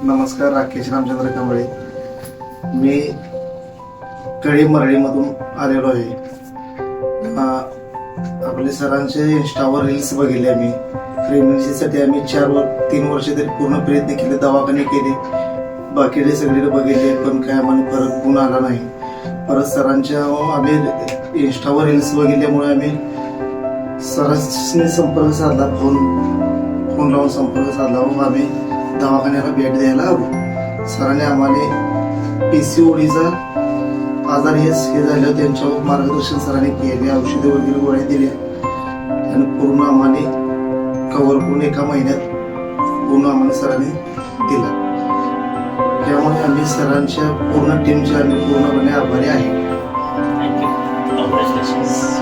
नमस्कार, राकेश रामचंद्र कांबळे. मी कळी मरळीमधून आलेलो आहे. आपले सरांचे इंस्टावर रील्स बघितले. आम्ही प्रेग्नन्सीसाठी आम्ही 3 वर्ष तरी पूर्ण प्रयत्न केले, दवाखाने केले, बाकीचे सगळे बघितले, पण काय आम्हाला फरक गुण आला नाही. परत सरांच्या आम्ही इंस्टावर रील्स बघितल्यामुळे आम्ही सरांनी संपर्क साधला, फोन लावून संपर्क साधला व आम्ही दवाखान्याला भेट द्यायला आलो. सरांनी आम्हाला PCODचा आजार हे झाल्यावर त्यांच्यावर मार्गदर्शन सरांनी केले, औषधे वगैरे गोळ्या दिल्या आणि पूर्ण आम्हाला कव्हर करून 1 महिन्यात पूर्ण आम्हाला सरांनी दिला. त्यामुळे आम्ही सरांच्या पूर्ण टीमचे आम्ही पूर्णपणे आभारी आहे. थँक्यू. कॉंग्रॅच्युलेशन्स.